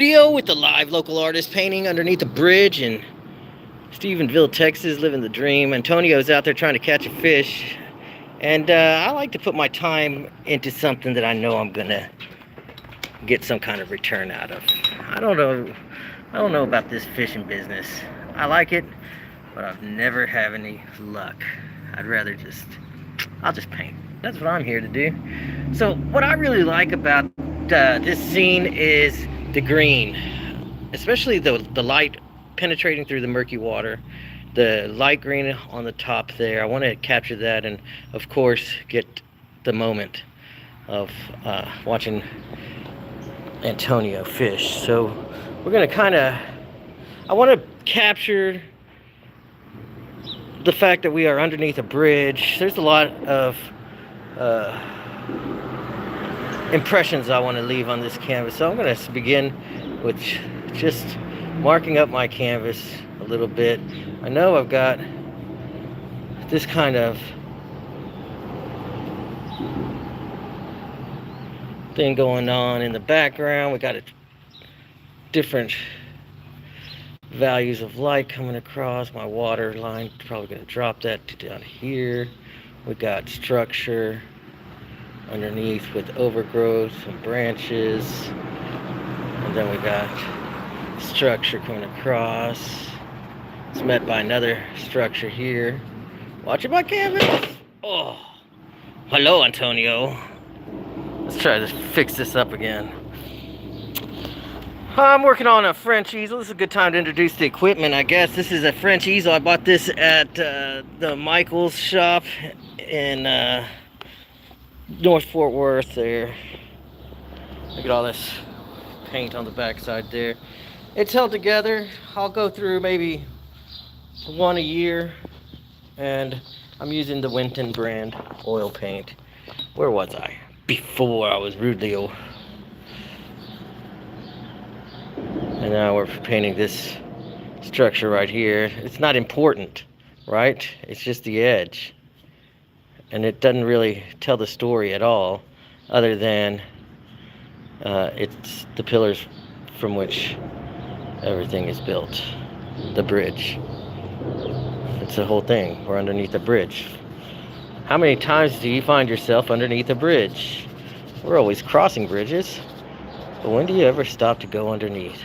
Video with the live local artist painting underneath a bridge in Stephenville, Texas, living the dream. Antonio's out there trying to catch a fish, and I like to put my time into something that I know I'm gonna get some kind of return out of. I don't know about this fishing business. I like it, but I've never had any luck. I'll just paint. That's what I'm here to do. So what I really like about this scene is the green, especially the light penetrating through the murky water, the light green on the top there. I want to capture that, and of course get the moment of watching Antonio fish. So we're gonna I want to capture the fact that we are underneath a bridge. There's a lot of impressions I want to leave on this canvas, so I'm going to begin with just marking up my canvas a little bit. I know I've got this kind of thing going on in the background. We got different values of light coming across. My water line, probably going to drop that down here. We got structure underneath with overgrowth and branches, and then we got structure coming across. It's met by another structure here. Watching my canvas. Oh, hello, Antonio. Let's try to fix this up again. I'm working on a French easel. This is a good time to introduce the equipment, I guess. This is a French easel. I bought this at the Michael's shop in North Fort Worth there. Look at all this paint on the backside there. It's held together. I'll go through maybe one a year, and I'm using the Winton brand oil paint. Where was I before I was rudely old? And now we're painting this structure right here. It's not important, right? It's just the edge. And it doesn't really tell the story at all, other than it's the pillars from which everything is built. The bridge. It's the whole thing. We're underneath a bridge. How many times do you find yourself underneath a bridge? We're always crossing bridges, but when do you ever stop to go underneath?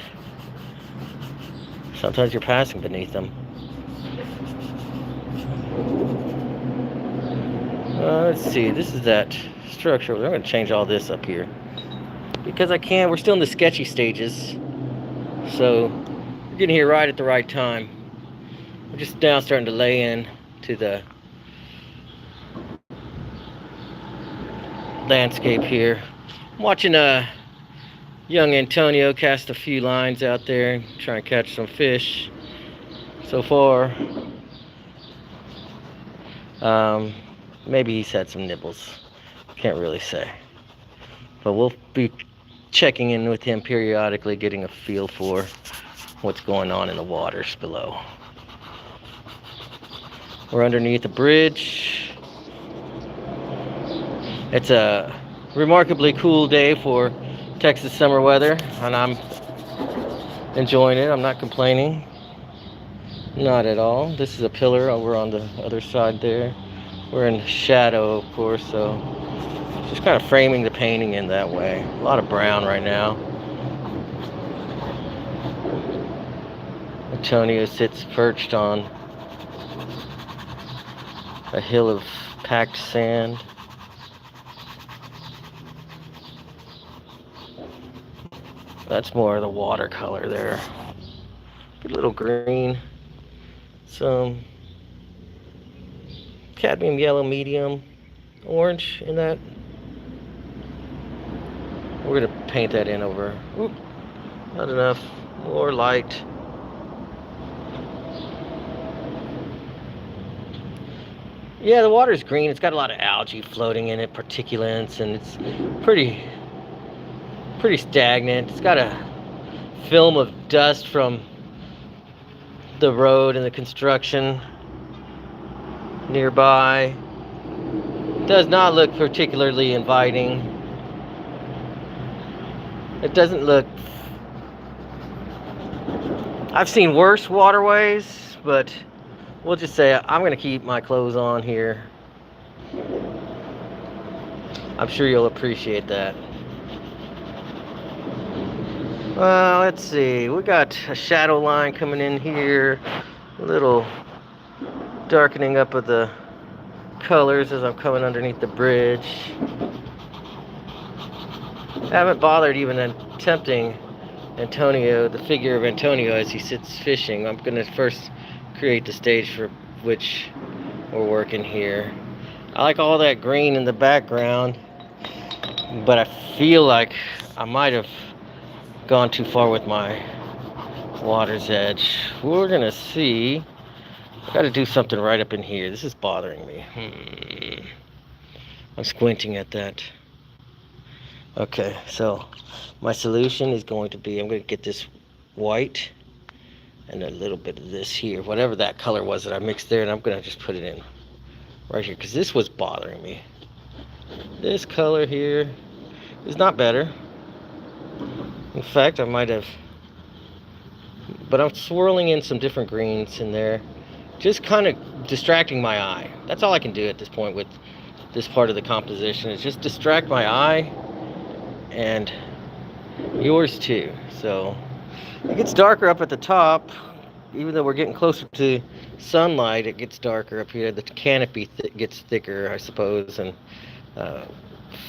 Sometimes you're passing beneath them. Let's see, this is that structure. I'm going to change all this up here because I can. We're still in the sketchy stages, so we're getting here right at the right time. We're just now starting to lay in to the landscape here. I'm watching young Antonio cast a few lines out there, trying to catch some fish. So far, maybe he's had some nibbles. Can't really say. But we'll be checking in with him periodically, getting a feel for what's going on in the waters below. We're underneath a bridge. It's a remarkably cool day for Texas summer weather, and I'm enjoying it. I'm not complaining. Not at all. This is a pillar over on the other side there. We're in shadow, of course, so just kind of framing the painting in that way. A lot of brown right now. Antonio sits perched on a hill of packed sand. That's more of the watercolor there. Good little green. Some cadmium yellow medium orange in that. We're going to paint that in over. Oop, not enough. More light. Yeah, the water's green. It's got a lot of algae floating in it, particulates, and it's pretty stagnant. It's got a film of dust from the road and the construction nearby. Does not look particularly inviting. It doesn't look I've seen worse waterways, but we'll just say I'm gonna keep my clothes on here. I'm sure you'll appreciate that. Well, let's see. We got a shadow line coming in here. A little darkening up of the colors as I'm coming underneath the bridge. I haven't bothered even attempting Antonio, the figure of Antonio as he sits fishing. I'm going to first create the stage for which we're working here. I like all that green in the background, but I feel like I might have gone too far with my water's edge. We're going to see. I got to do something right up in here. This is bothering me. I'm squinting at that. Okay, so my solution is going to be, I'm going to get this white and a little bit of this here, whatever that color was that I mixed there, and I'm going to just put it in right here, because this was bothering me. This color here is not better. In fact, I might have, but I'm swirling in some different greens in there, just kind of distracting my eye. That's all I can do at this point with this part of the composition, is just distract my eye, and yours too. So it gets darker up at the top. Even though we're getting closer to sunlight, it gets darker up here. The canopy gets thicker, I suppose, and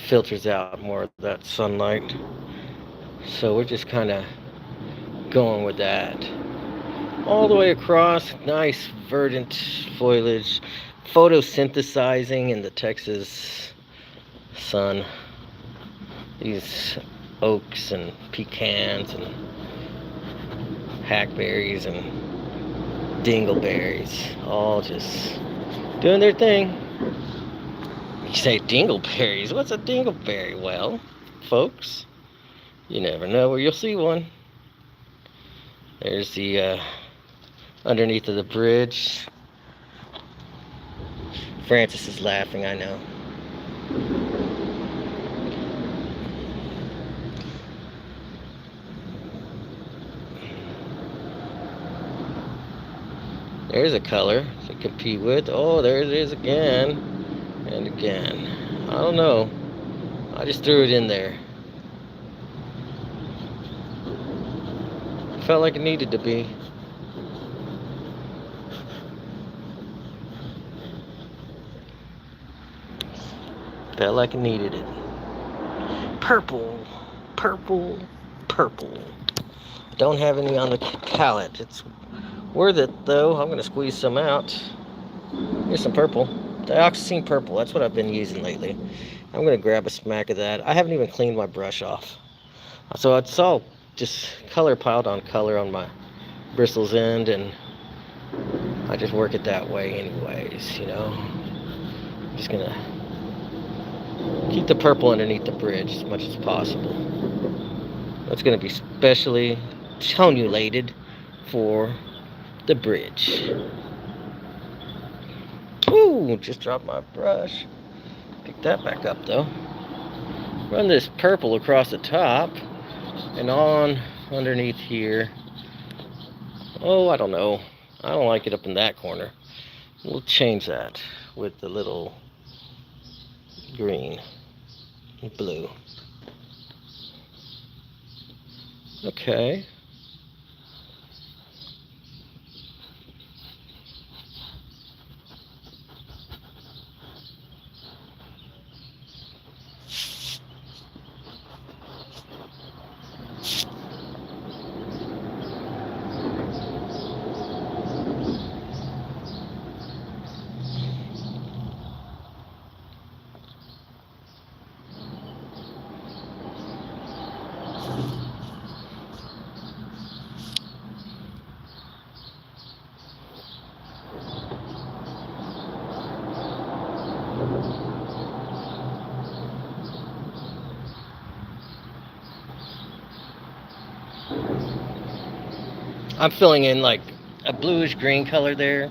filters out more of that sunlight. So we're just kind of going with that all the way across. Nice verdant foliage, photosynthesizing in the Texas sun. These oaks and pecans and hackberries and dingleberries, all just doing their thing. You say dingleberries? What's a dingleberry? Well, folks, you never know where you'll see one. There's the underneath of the bridge. Francis is laughing, I know. There's a color to compete with. Oh, there it is again and again. I don't know. I just threw it in there. Felt like it needed to be. Felt like it needed it. Purple, purple, purple. Don't have any on the palette. It's worth it though. I'm gonna squeeze some out. Here's some purple. Dioxazine purple. That's what I've been using lately. I'm gonna grab a smack of that. I haven't even cleaned my brush off. So it's all just color piled on color on my bristles end, and I just work it that way anyways, you know. I'm just gonna keep the purple underneath the bridge as much as possible. That's gonna be specially tonulated for the bridge. Ooh, just dropped my brush. Pick that back up though. Run this purple across the top and on underneath here. Oh, I don't know. I don't like it up in that corner. We'll change that with the little green and blue. Okay. I'm filling in like a bluish green color there.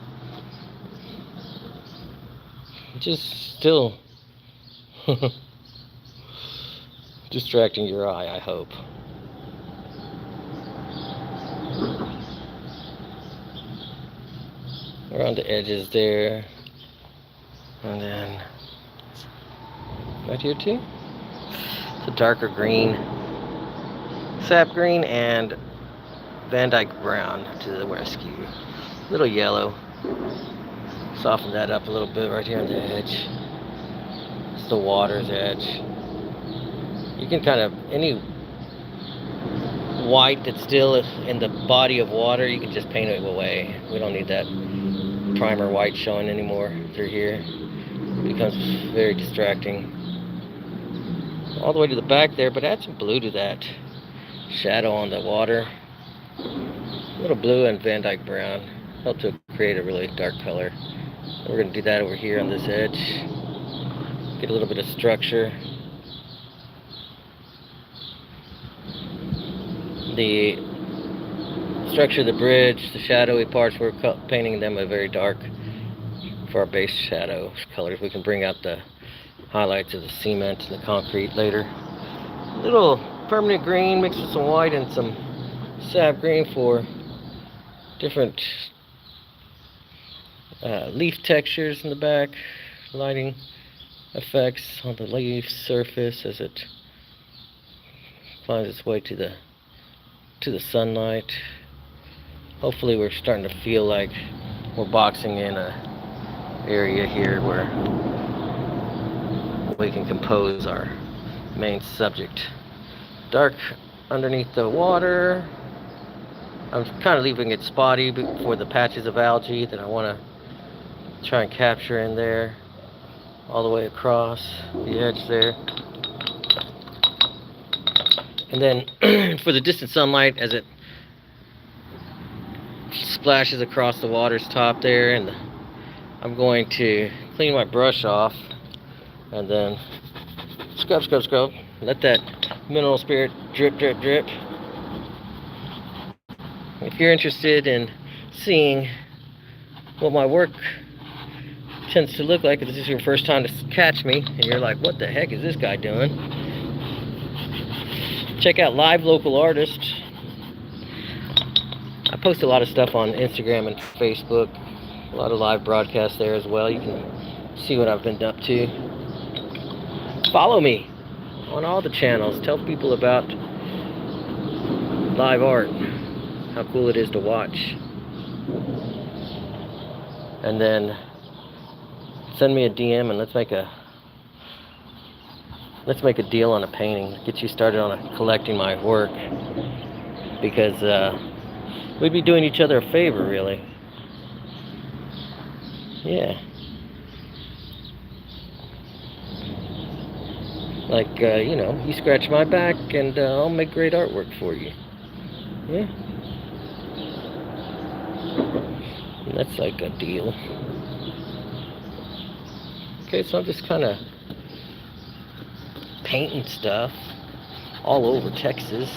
Just still distracting your eye, I hope. around the edges there, and then right here too. It's a darker green, sap green, and Van Dyke brown to the rescue. A little yellow. Soften that up a little bit right here on the edge. It's the water's edge. You can kind of, any white that's still in the body of water, you can just paint it away. We don't need that primer white showing anymore through here. It becomes very distracting. All the way to the back there, but add some blue to that shadow on the water. A little blue and Van Dyke brown help to create a really dark color. And we're going to do that over here on this edge. Get a little bit of structure. The structure of the bridge, the shadowy parts, we're painting them a very dark for our base shadow colors. We can bring out the highlights of the cement and the concrete later. A little permanent green mixed with some white and some sap green for different leaf textures in the back, lighting effects on the leaf surface as it finds its way to the sunlight. Hopefully we're starting to feel like we're boxing in a area here where we can compose our main subject. Dark underneath the water. I'm kind of leaving it spotty for the patches of algae that I want to try and capture in there, all the way across the edge there. And then for the distant sunlight, as it splashes across the water's top there, and I'm going to clean my brush off and then scrub, scrub, scrub. Let that mineral spirit drip, drip, drip. If you're interested in seeing what my work tends to look like, if this is your first time to catch me and you're like, what the heck is this guy doing? Check out Live Local Artist. I post a lot of stuff on Instagram and Facebook. A lot of live broadcasts there as well. You can see what I've been up to. Follow me on all the channels. Tell people about live art. How cool it is to watch. And then send me a DM and let's make a deal on a painting. Get you started on collecting my work, because we'd be doing each other a favor, really. Yeah. Like, you know, you scratch my back and I'll make great artwork for you. Yeah. And that's like a deal. Okay, so I'm just kind of painting stuff all over Texas.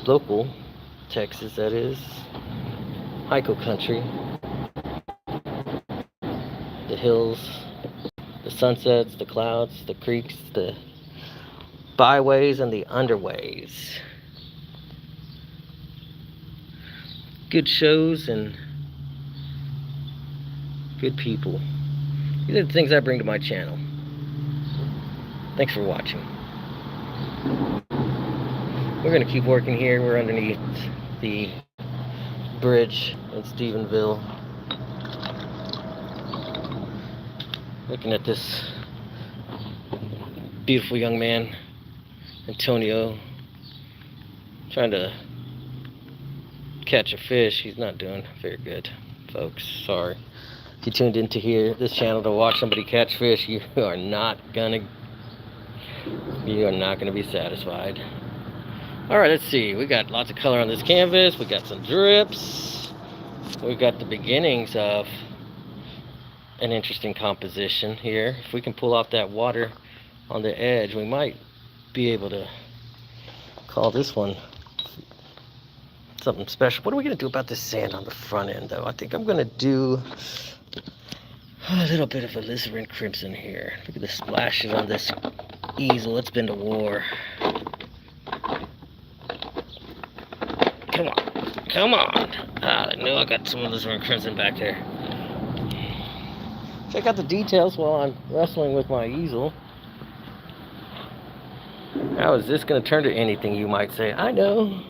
Local Texas, that is. Hico country. The hills, the sunsets, the clouds, the creeks, the byways, and the underways. Good shows and good people. These are the things I bring to my channel. Thanks for watching. We're going to keep working here. We're underneath the bridge in Stephenville. Looking at this beautiful young man, Antonio, trying to catch a fish. He's not doing very good, folks. Sorry. If you tuned into this channel to watch somebody catch fish, you are not gonna be satisfied. All right, let's see. We got lots of color on this canvas. We got some drips. We got the beginnings of an interesting composition here. If we can pull off that water on the edge, we might be able to call this one something special. What are we going to do about this sand on the front end, though? I think I'm going to do a little bit of alizarin crimson here. Look at the splashes on this easel. It's been to war. Come on. Come on. Ah, I know I got some of this crimson back there. Check out the details while I'm wrestling with my easel. How is this going to turn to anything, you might say? I know.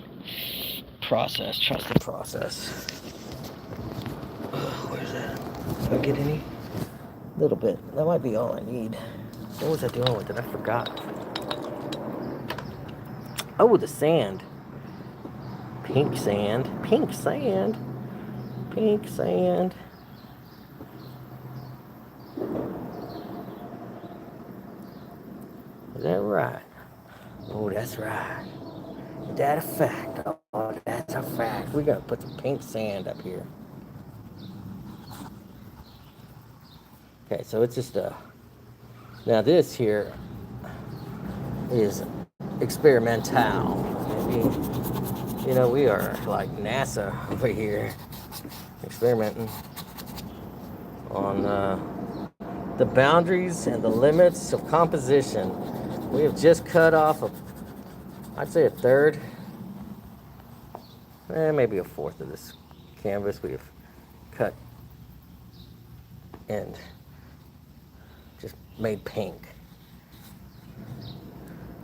Process. Trust the process. Where's that? Did I get any? A little bit. That might be all I need. What was I doing with it? I forgot. Oh, the sand. Pink sand. Pink sand. Pink sand. Is that right? Oh, that's right. Is that a fact? Oh, that's a fact. We're going to put some pink sand up here. Okay, so it's just a... Now this here is experimental. Maybe, you know, we are like NASA over here experimenting on the boundaries and the limits of composition. We have just cut off I'd say a third, maybe a fourth of this canvas we have cut and just made pink.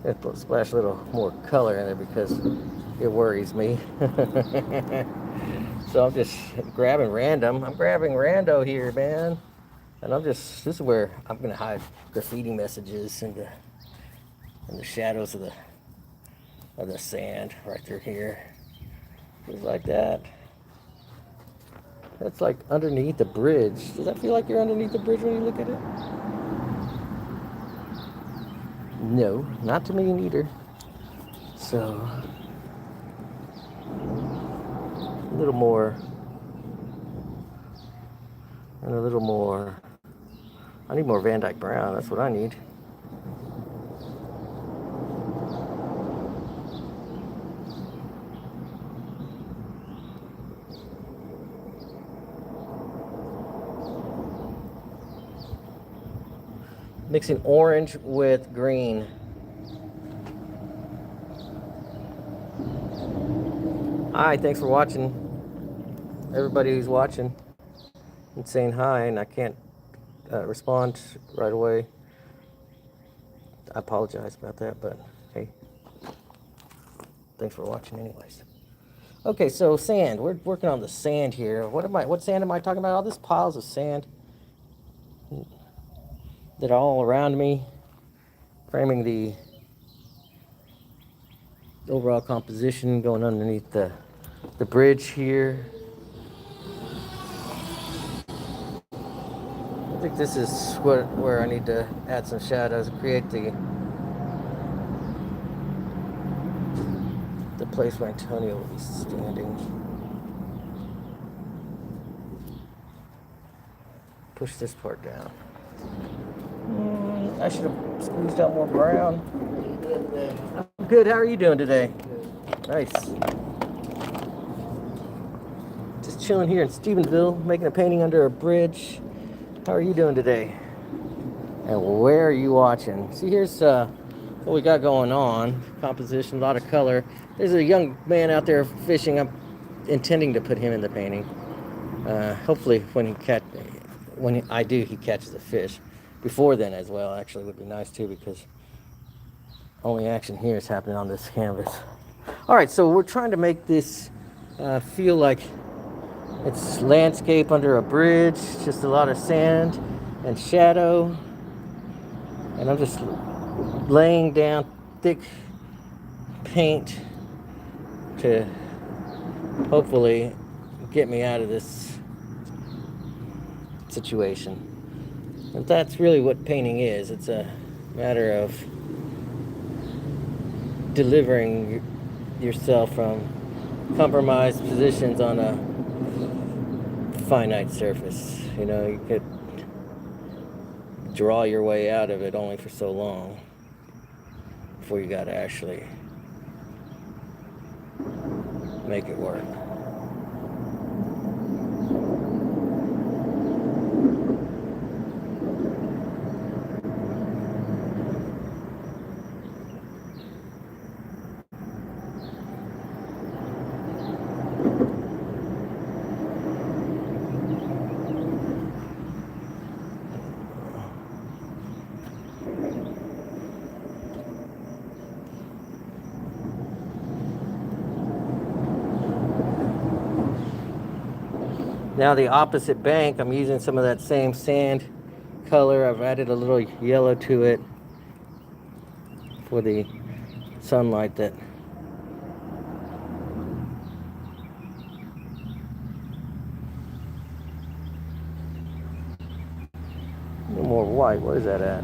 I have to splash a little more color in it because it worries me. So I'm just grabbing random. I'm grabbing rando here, man. And this is where I'm gonna hide graffiti messages and the shadows of the sand right through here. Just like that. That's like underneath the bridge. Does that feel like you're underneath the bridge when you look at it? No, not to me neither. So, a little more, and a little more. I need more Van Dyke Brown, that's what I need. Mixing orange with green. Hi, thanks for watching. Everybody who's watching and saying hi, and I can't respond right away. I apologize about that, but hey, thanks for watching anyways. Okay, so sand. We're working on the sand here. What sand am I talking about? All these piles of sand that are all around me, framing the overall composition, going underneath the bridge here. I think this is where I need to add some shadows, create the place where Antonio will be standing. Push this part down. I should have squeezed out more brown. I'm good. How are you doing today? Nice. Just chilling here in Stephenville, making a painting under a bridge. How are you doing today? And where are you watching? See, here's what we got going on. Composition, a lot of color. There's a young man out there fishing. I'm intending to put him in the painting. Hopefully when I do, he catches a fish. Before then as well, actually, would be nice too, because only action here is happening on this canvas. All right, so we're trying to make this feel like it's landscape under a bridge, just a lot of sand and shadow. And I'm just laying down thick paint to hopefully get me out of this situation. And that's really what painting is. It's a matter of delivering yourself from compromised positions on a finite surface. You know, you could draw your way out of it only for so long before you got to actually make it work. Now the opposite bank, I'm using some of that same sand color. I've added a little yellow to it for the sunlight that a little more white. What is that at?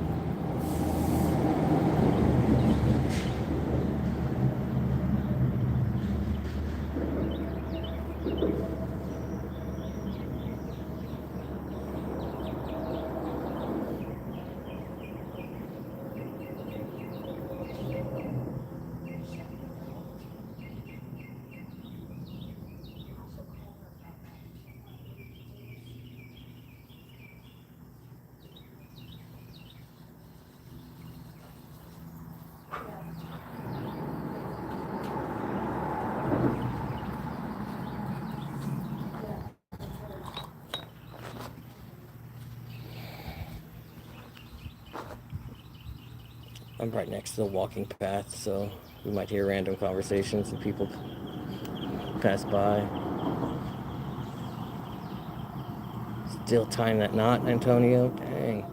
I'm right next to the walking path, so we might hear random conversations and people pass by. Still tying that knot, Antonio? Dang.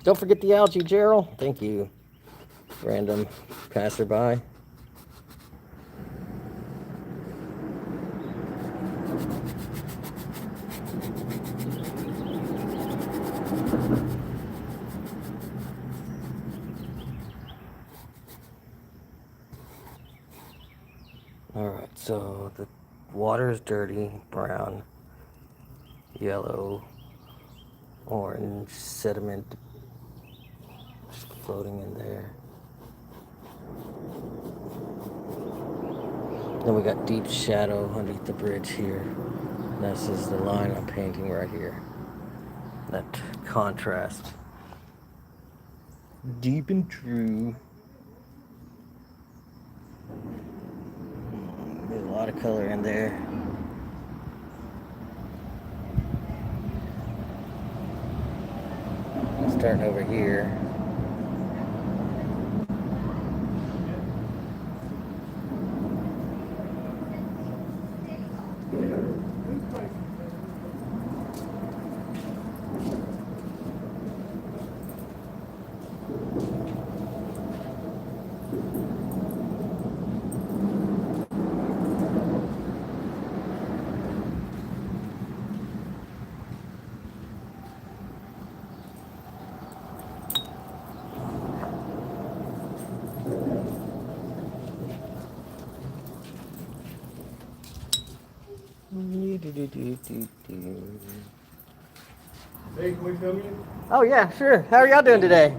Don't forget the algae, Gerald. Thank you. Random passerby. Alright, so the water is dirty, brown, yellow, orange, sediment floating in there. Then we got deep shadow underneath the bridge here. This is the line I'm painting right here. That contrast. Deep and true. There's a lot of color in there. Starting over here. Hey, can we film you? Oh yeah, sure. How are y'all doing today?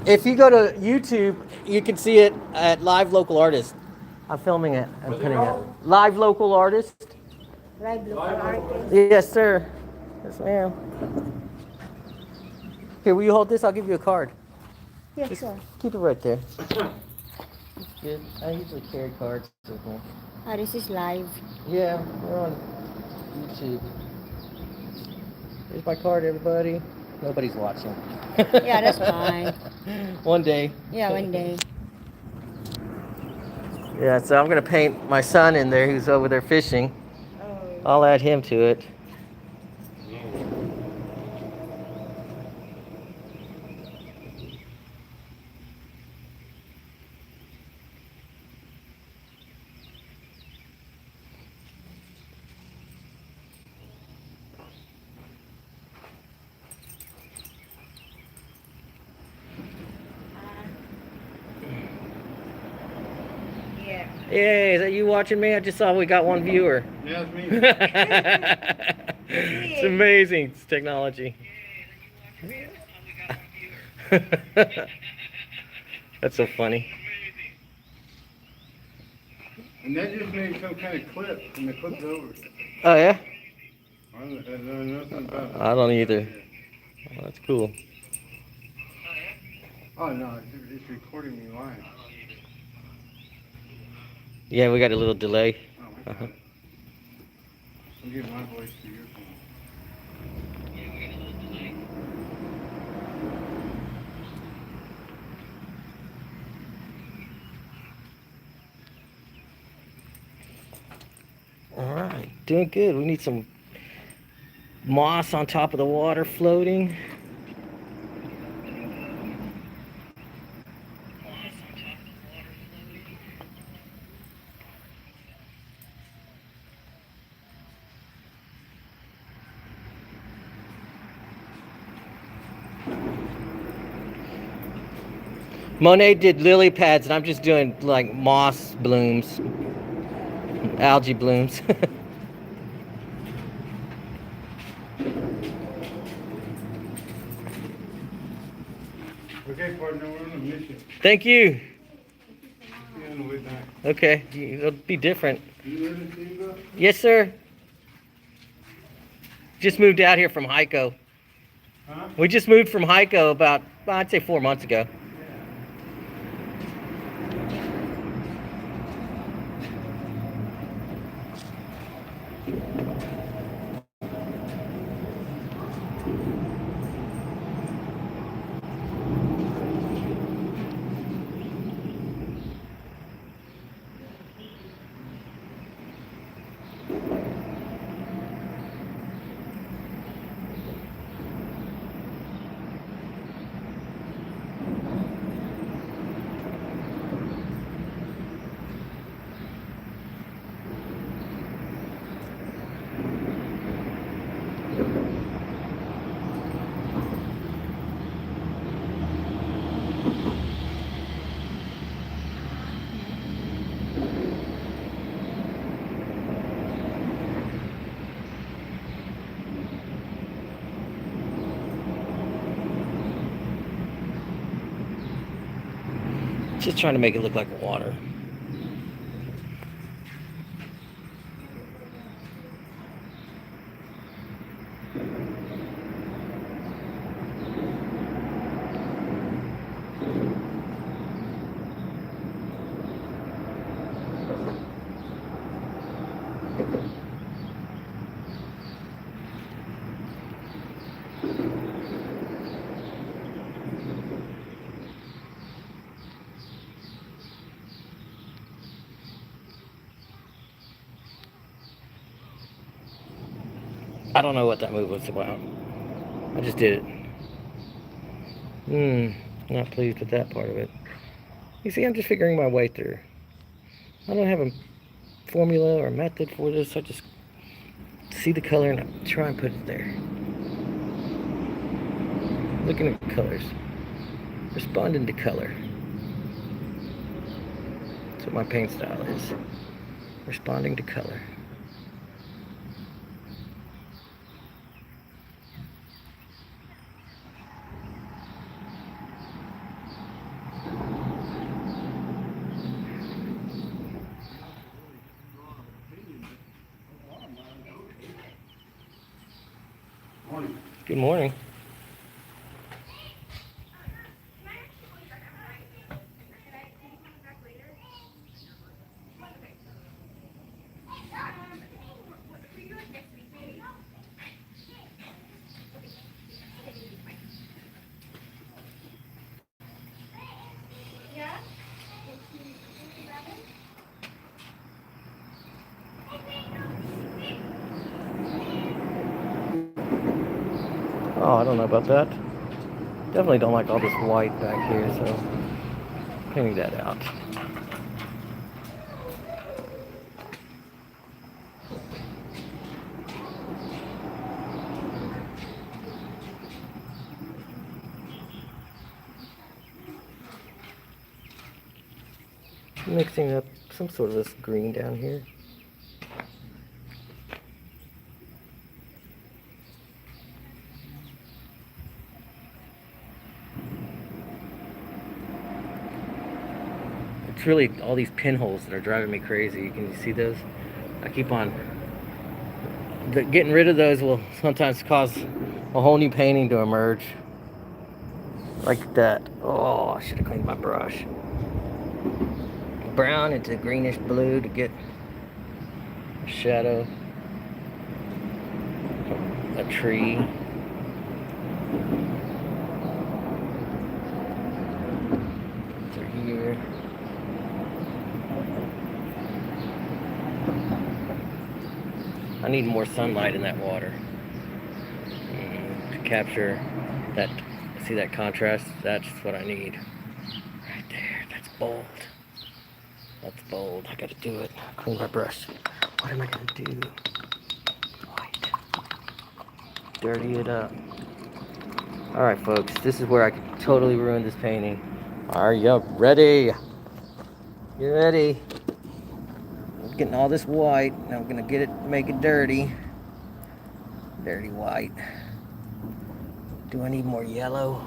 If you go to YouTube, you can see it at Live Local Artist. I'm filming it. I'm putting it. Live Local Artist. Live local artist. Yes, sir. Yes, ma'am. Here, will you hold this? I'll give you a card. Yeah, Just sure. keep it right there. It's good. I usually carry cards with me. Ah, this is live. Yeah, we're on YouTube. Here's my card, everybody. Nobody's watching. Yeah, that's fine. One day. Yeah, one day. Yeah, so I'm gonna paint my son in there who's over there fishing. Oh. I'll add him to it. Yeah. Yay, is that you watching me? I just saw we got one viewer. Yeah, it's me. It's amazing. It's technology. That's so funny. And that just made some kind of clip, and the clip's over. Oh yeah? I don't know nothing about it. I don't either. Oh, that's cool. Oh, no, it's recording me live. Yeah, we got a little delay. Oh, my God. I'm getting my voice to your phone. Doing good. We need some moss on top of the water floating. Monet did lily pads, and I'm just doing like moss blooms, algae blooms. Okay, partner, we're on a mission. Thank you. See you on the way back. Okay, it'll be different. You ready to see, bro? Yes, sir. Just moved out here from Heiko. Huh? We just moved from Heiko about, well, I'd say 4 months ago. Just trying to make it look like water. I don't know what that move was about. I just did it. Not pleased with that part of it. You see, I'm just figuring my way through. I don't have a formula or method for this. I just see the color and I try and put it there. Looking at colors. Responding to color. That's what my paint style is. Responding to color. Morning. Good morning. Oh, I don't know about that. Definitely don't like all this white back here, so painting that out. Mixing up some sort of this green down here. It's really all these pinholes that are driving me crazy. Can you see those? I keep on getting rid of those will sometimes cause a whole new painting to emerge. Like that. Oh, I should have cleaned my brush. Brown into greenish blue to get a shadow. A tree. Through here. I need more sunlight in that water to capture that. See that contrast? That's what I need. Right there. That's bold. That's bold. I gotta do it. Clean my brush. What am I gonna do? White. Dirty it up. Alright, folks. This is where I could totally ruin this painting. Are you ready? You ready? I'm getting all this white. Now I'm gonna get it, make it dirty. Dirty white. Do I need more yellow?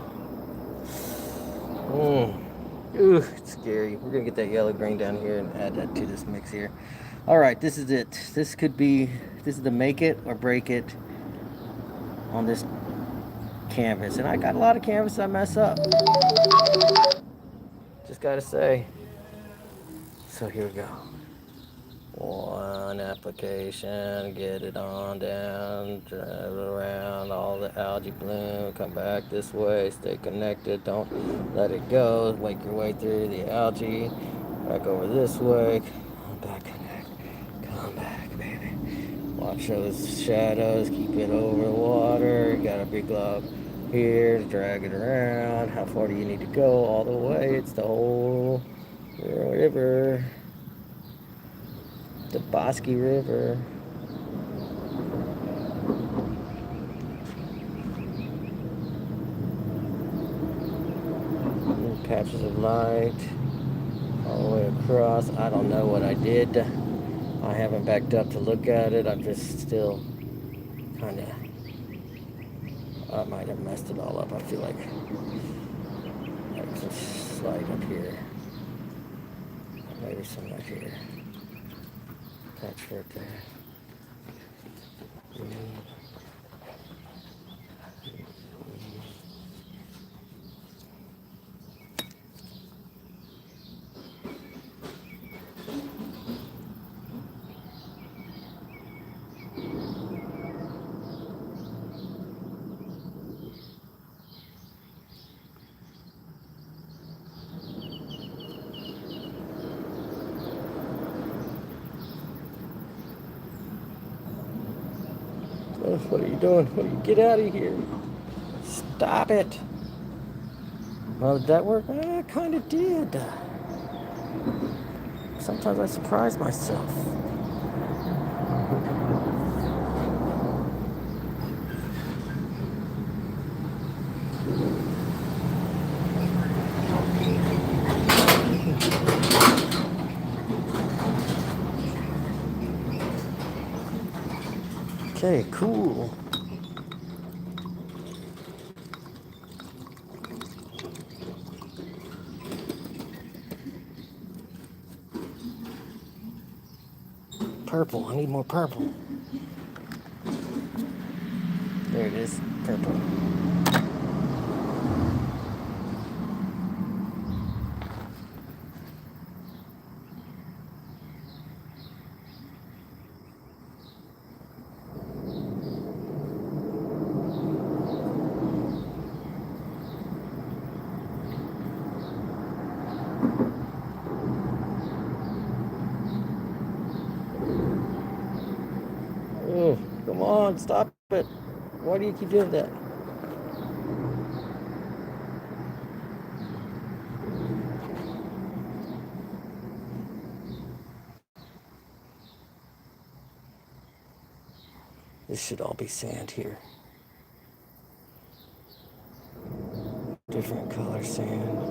Ooh, it's scary. We're gonna get that yellow green down here and add that to this mix here. Alright, this is it. This is the make it or break it on this canvas. And I got a lot of canvas I mess up. Just gotta say. So here we go. One application, get it on down, drive it around all the algae bloom, come back this way, stay connected, don't let it go, wake your way through the algae, back over this way, come back, connect, come back, baby. Watch those shadows, keep it over the water, you got a big glove here, drag it around, how far do you need to go? All the way, it's the whole river. The Bosque River. Little patches of light all the way across. I don't know what I did. I haven't backed up to look at it. I'm just still kind of. I might have messed it all up. I feel like there's some light up here. Maybe some right here. Patch right there. What are you doing? Get out of here. Stop it. Well, did that work? It kind of did. Sometimes I surprise myself. Okay, cool. Purple. I need more purple. There it is. Purple. Oh, come on, stop it. Why do you keep doing that? This should all be sand here. Different color sand.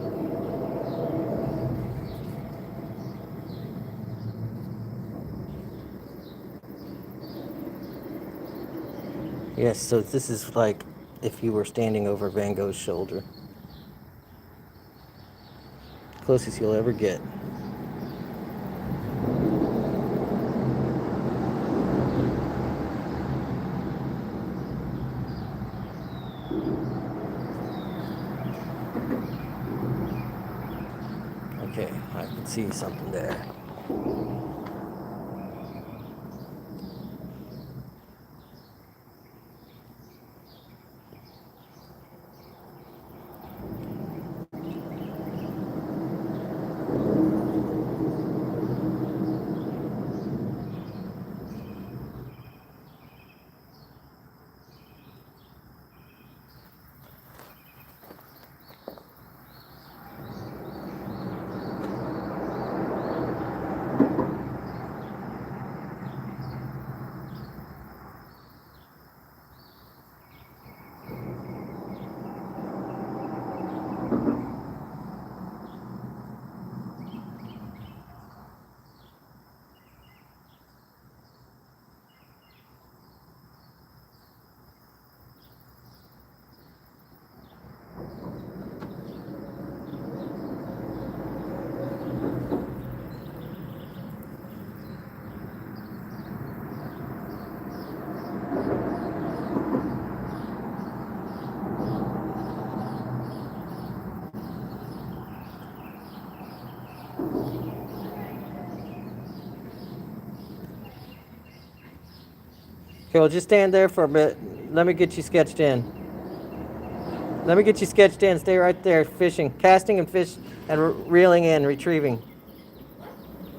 Yes, so this is like if you were standing over Van Gogh's shoulder. Closest you'll ever get. Okay, I can see something there. Okay, well, just stand there for a bit. Let me get you sketched in. Let me get you sketched in. Stay right there, fishing, casting and fish, and reeling in, retrieving.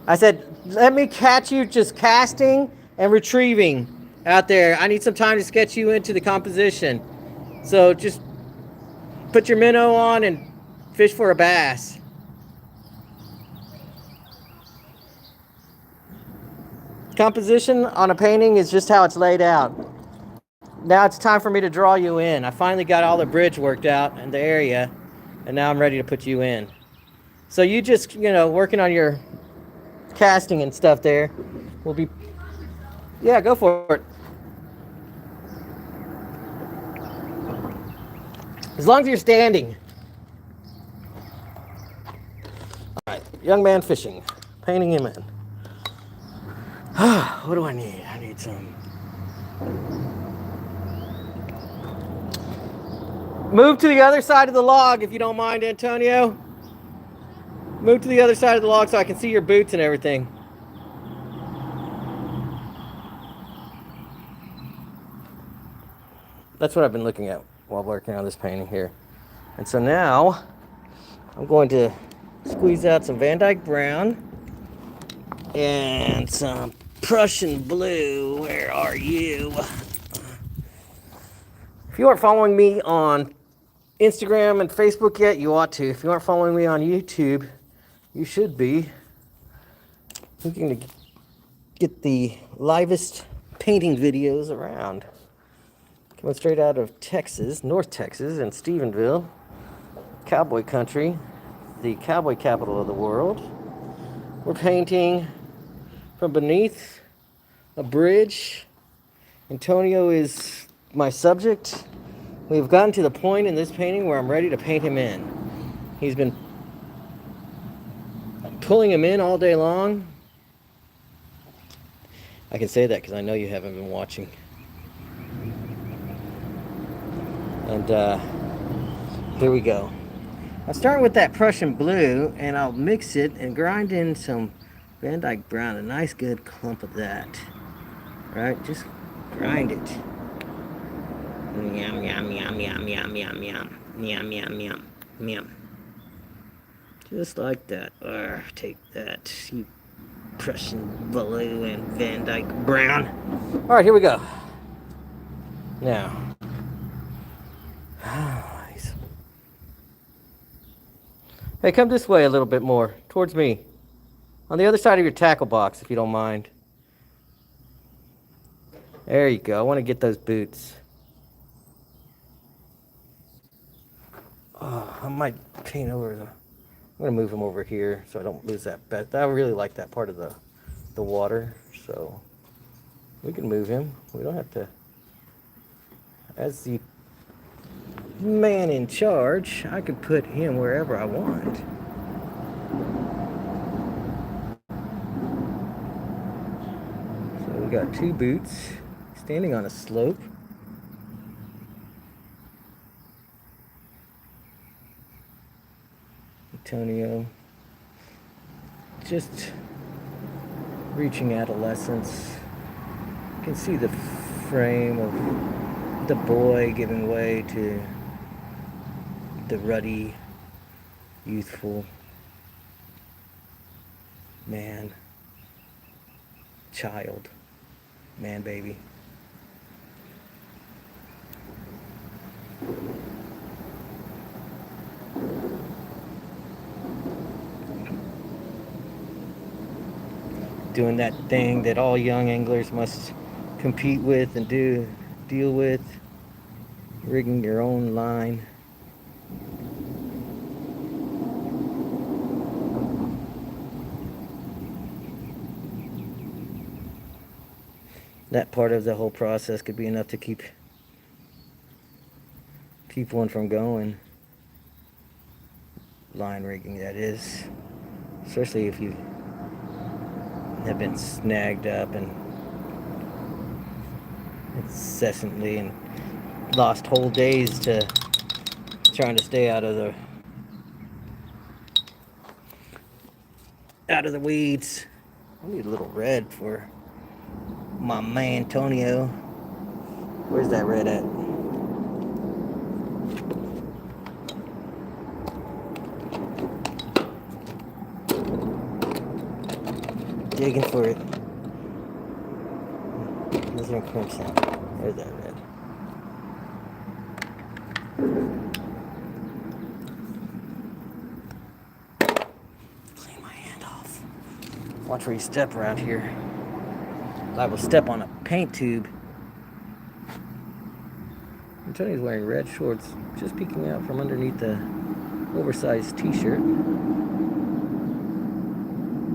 I said, let me catch you just casting and retrieving out there. I need some time to sketch you into the composition. So just put your minnow on and fish for a bass. Composition on a painting is just how it's laid out. Now it's time for me to draw you in. I finally got all the bridge worked out in the area, and now I'm ready to put you in. So you just, working on your casting and stuff there will be, yeah, go for it. As long as you're standing. All right, young man fishing, painting him in. What do I need? I need some. Move to the other side of the log if you don't mind, Antonio. Move to the other side of the log so I can see your boots and everything. That's what I've been looking at while working on this painting here. And so now I'm going to squeeze out some Van Dyke Brown and some Prussian Blue. Where are you? If you aren't following me on Instagram and Facebook yet, you ought to. If you aren't following me on YouTube, you should be. I'm going to get the livest painting videos around. Coming straight out of Texas, North Texas, in Stephenville, cowboy country, the cowboy capital of the world. We're painting from beneath a bridge. Antonio is my subject. We've gotten to the point in this painting where I'm ready to paint him in. He's been pulling him in all day long. I can say that because I know you haven't been watching. And here we go. I'll start with that Prussian Blue, and I'll mix it and grind in some Van Dyke Brown, a nice good clump of that. Right? Just grind it. Yum, yum, yum, yum, yum, yum, yum. Yum, yum, yum, yum. Just like that. Take that, you Prussian Blue and Van Dyke Brown. All right, here we go. Now. Hey, come this way a little bit more, towards me. On the other side of your tackle box, if you don't mind. There you go. I want to get those boots. Oh, I might paint over the... I'm going to move them over here so I don't lose that bet. I really like that part of the water, so we can move him. We don't have to... As the man in charge, I can put him wherever I want. So we got two boots standing on a slope. Antonio just reaching adolescence. You can see the frame of the boy giving way to the ruddy, youthful man, child, man baby. Doing that thing that all young anglers must compete with and deal with, rigging your own line. That part of the whole process could be enough to keep one from going. Line rigging, that is. Especially if you have been snagged up and incessantly and lost whole days to trying to stay out of the weeds. I need a little red for my man Antonio. Where's that red at? Digging for it. Lizard crimson. There's that red. Clean my hand off. Watch where you step around here. I will step on a paint tube. And Tony's wearing red shorts, just peeking out from underneath the oversized t-shirt.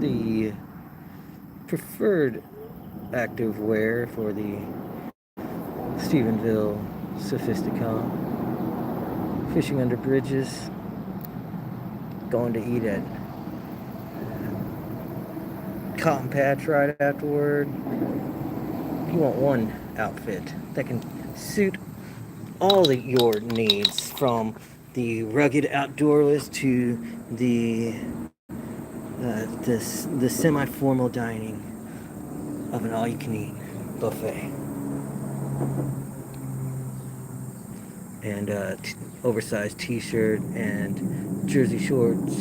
The preferred active wear for the Stephenville Sophisticon. Fishing under bridges. Going to eat at Cotton Patch right afterward. You want one outfit that can suit all your needs, from the rugged outdoorist to the semi-formal dining of an all-you-can-eat buffet. And oversized t-shirt and jersey shorts,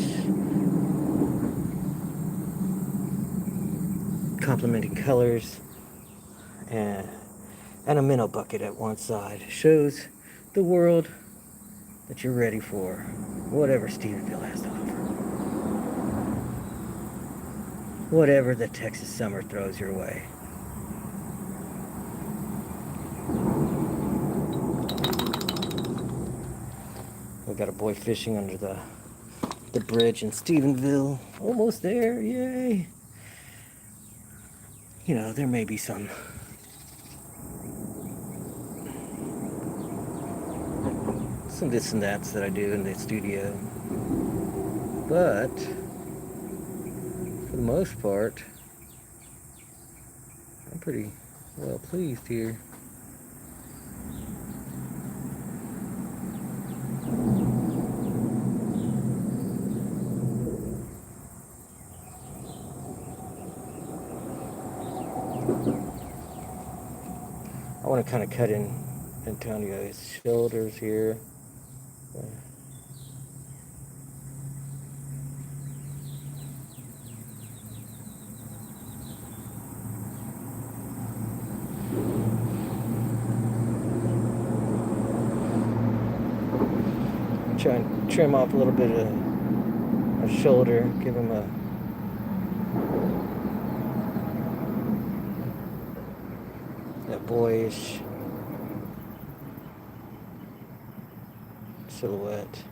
complementing colors, and a minnow bucket at one side. Shows the world that you're ready for whatever Stephenville has to offer. Whatever the Texas summer throws your way. We got a boy fishing under the bridge in Stephenville. Almost there, yay! You know, there may be some this and that's that I do in the studio, but for the most part, I'm pretty well pleased here. I want to kind of cut in Antonio's shoulders here. Try and trim off a little bit of shoulder, give him that boyish silhouette.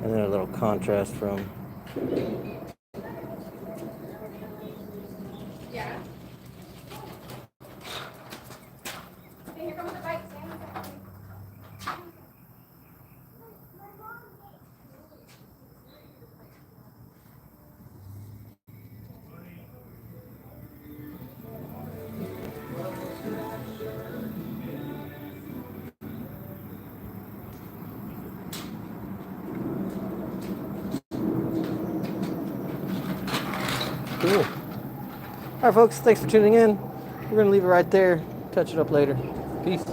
And then a little contrast from cool. All right, folks, thanks for tuning in. We're going to leave it right there. Touch it up later. Peace.